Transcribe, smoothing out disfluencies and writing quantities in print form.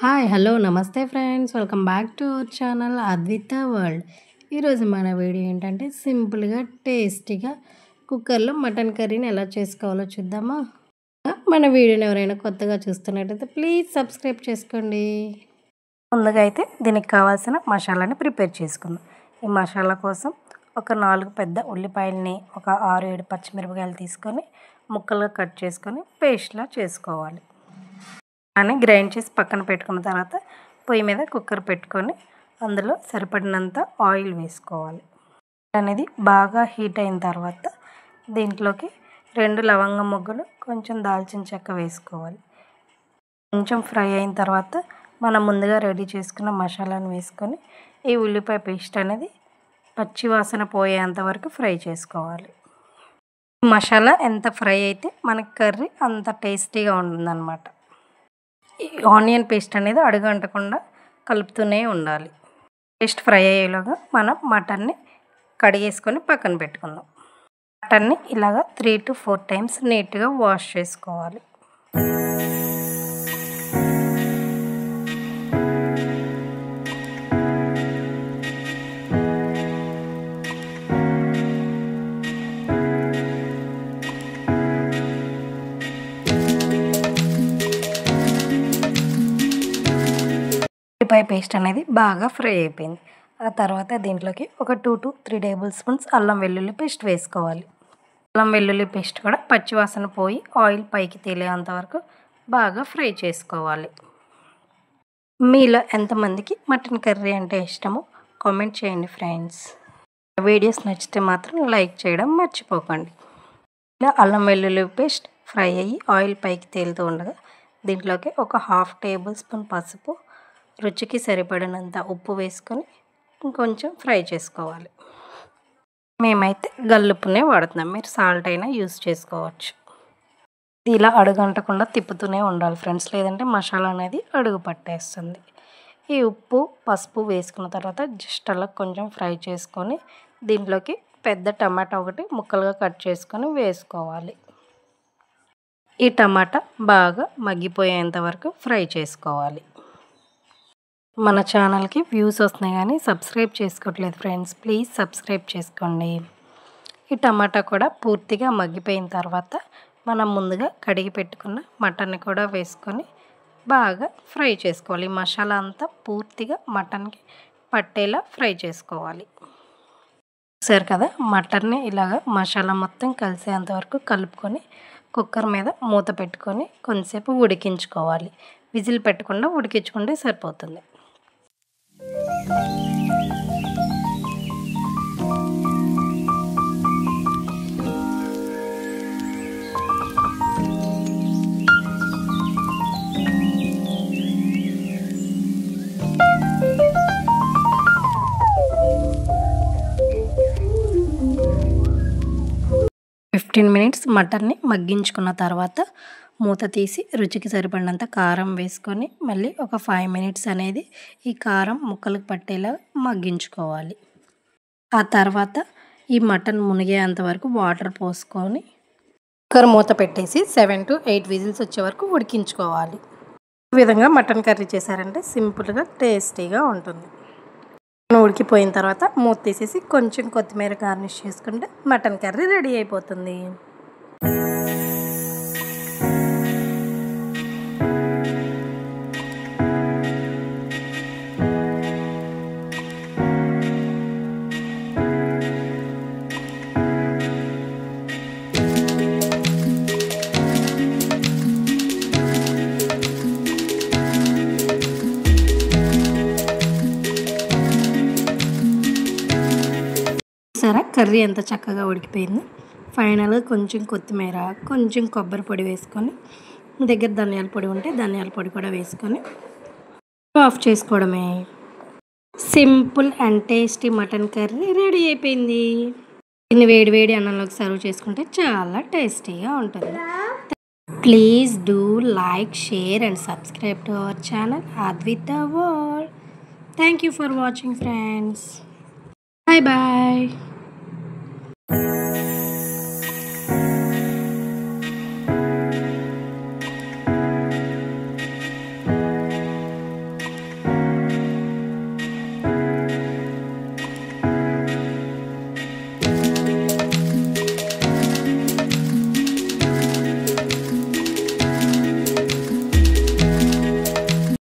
Hi hello నమస్తే friends welcome back to our channel Advitha world. ఈరోజు మన వీడియో ఏంటంటే సింపుల్గా టేస్టీగా కుక్కర్లో మటన్ కర్రీని ఎలా చేసుకోవాలో చూద్దామా. మన వీడియోని ఎవరైనా కొత్తగా చూస్తున్నట్టయితే ప్లీజ్ సబ్స్క్రైబ్ చేసుకోండి. ముందుగా అయితే దీనికి కావాల్సిన మసాలాని ప్రిపేర్ చేసుకుందాం. ఈ మసాలా కోసం ఒక 4 పెద్ద ఉల్లిపాయలని, ఒక 6-7 పచ్చిమిరపకాయలు తీసుకొని ముక్కలుగా కట్ చేసుకొని పేస్ట్లా చేసుకోవాలి. అని గ్రైండ్ చేసి పక్కన పెట్టుకున్న తర్వాత పొయ్యి మీద కుక్కర్ పెట్టుకొని అందులో సరిపడినంత ఆయిల్ వేసుకోవాలి. అనేది బాగా హీట్ అయిన తర్వాత దీంట్లోకి 2 లవంగ మొగ్గలు, కొంచెం దాల్చిన చెక్క వేసుకోవాలి. కొంచెం ఫ్రై అయిన తర్వాత మనం ముందుగా రెడీ చేసుకున్న మసాలాను వేసుకొని ఈ ఉల్లిపాయ పేస్ట్ అనేది పచ్చి వాసన పోయేంత వరకు ఫ్రై చేసుకోవాలి. మసాలా ఎంత ఫ్రై అయితే మనకి కర్రీ అంత టేస్టీగా ఉంటుందన్నమాట. ఈ ఆనియన్ పేస్ట్ అనేది అడుగంటకుండా కలుపుతూనే ఉండాలి. పేస్ట్ ఫ్రై అయ్యేలాగా మనం మటన్ని కడిగేసుకొని పక్కన పెట్టుకుందాం. మటన్ని ఇలాగా 3 to 4 టైమ్స్ నీట్గా వాష్ చేసుకోవాలి. ఉల్లిపాయ పేస్ట్ అనేది బాగా ఫ్రై అయిపోయింది. ఆ తర్వాత దీంట్లోకి ఒక 2 to 3 టేబుల్ స్పూన్స్ అల్లం వెల్లుల్లి పేస్ట్ వేసుకోవాలి. అల్లం వెల్లుల్లి పేస్ట్ కూడా పచ్చివాసన పోయి ఆయిల్ పైకి తేలేంత వరకు బాగా ఫ్రై చేసుకోవాలి. మీలో ఎంతమందికి మటన్ కర్రీ అంటే ఇష్టమో కామెంట్ చేయండి ఫ్రెండ్స్. వీడియోస్ నచ్చితే మాత్రం లైక్ చేయడం మర్చిపోకండి. ఇలా అల్లం వెల్లుల్లి పేస్ట్ ఫ్రై అయ్యి ఆయిల్ పైకి తేలుతూ ఉండగా దీంట్లోకి ఒక 1/2 టేబుల్ స్పూన్ పసుపు, రుచికి సరిపడినంత ఉప్పు వేసుకొని ఇంకొంచెం ఫ్రై చేసుకోవాలి. మేమైతే గల్లుప్పునే వాడుతున్నాం, మీరు సాల్ట్ అయినా యూస్ చేసుకోవచ్చు. ఇలా అడుగంటకుండా తిప్పుతూనే ఉండాలి ఫ్రెండ్స్, లేదంటే మసాలా అనేది అడుగు పట్టేస్తుంది. ఈ ఉప్పు పసుపు వేసుకున్న తర్వాత జస్ట్ అలా కొంచెం ఫ్రై చేసుకొని దీంట్లోకి పెద్ద టమాటా ఒకటి ముక్కలుగా కట్ చేసుకొని వేసుకోవాలి. ఈ టమాటా బాగా మగ్గిపోయేంత వరకు ఫ్రై చేసుకోవాలి. మన ఛానల్కి వ్యూస్ వస్తున్నాయి కానీ సబ్స్క్రైబ్ చేసుకోవట్లేదు ఫ్రెండ్స్, ప్లీజ్ సబ్స్క్రైబ్ చేసుకోండి. ఈ టమాటా కూడా పూర్తిగా మగ్గిపోయిన తర్వాత మనం ముందుగా కడిగి పెట్టుకున్న మటన్ని కూడా వేసుకొని బాగా ఫ్రై చేసుకోవాలి. మసాలా అంతా పూర్తిగా మటన్కి పట్టేలా ఫ్రై చేసుకోవాలి. చూసారు కదా, మటన్ని ఇలాగ మసాలా మొత్తం కలిసేంత వరకు కలుపుకొని కుక్కర్ మీద మూత పెట్టుకొని కొంతసేపు ఉడికించుకోవాలి. విజిల్ పెట్టకుండా ఉడికించుకుంటే సరిపోతుంది. మినిట్స్ మటన్ని మగ్గించుకున్న తర్వాత మూత తీసి రుచికి సరిపడినంత కారం వేసుకొని మళ్ళీ ఒక 5 మినిట్స్ అనేది ఈ కారం ముక్కలకు పట్టేలా మగ్గించుకోవాలి. ఆ తర్వాత ఈ మటన్ మునిగేంత వరకు వాటర్ పోసుకొని కుక్కర్ మూత పెట్టేసి 7 to 8 విజిల్స్ వచ్చే వరకు ఉడికించుకోవాలి. ఈ విధంగా మటన్ కర్రీ చేశారంటే సింపుల్గా టేస్టీగా ఉంటుంది. ఉడికిపోయిన తర్వాత మూత తీసేసి కొంచెం కొత్తిమీర గార్నిష్ చేసుకుంటే మటన్ కర్రీ రెడీ అయిపోతుంది. సరే, కర్రీ ఎంత చక్కగా ఉడికిపోయింది. ఫైనల్గా కొంచెం కొత్తిమీర, కొంచెం కొబ్బరి పొడి వేసుకొని మీ దగ్గర ధనియాల పొడి ఉంటే ధనియాల పొడి కూడా వేసుకొని ఆఫ్ చేసుకోవడమే. Simple and tasty mutton curry ready అయిపోయింది. దీన్ని వేడి వేడి అన్నంలోకి సర్వ్ చేసుకుంటే చాలా టేస్టీగా ఉంటుంది. Please do like, share and subscribe to our channel Advitha world. Thank you for watching friends. Bye bye.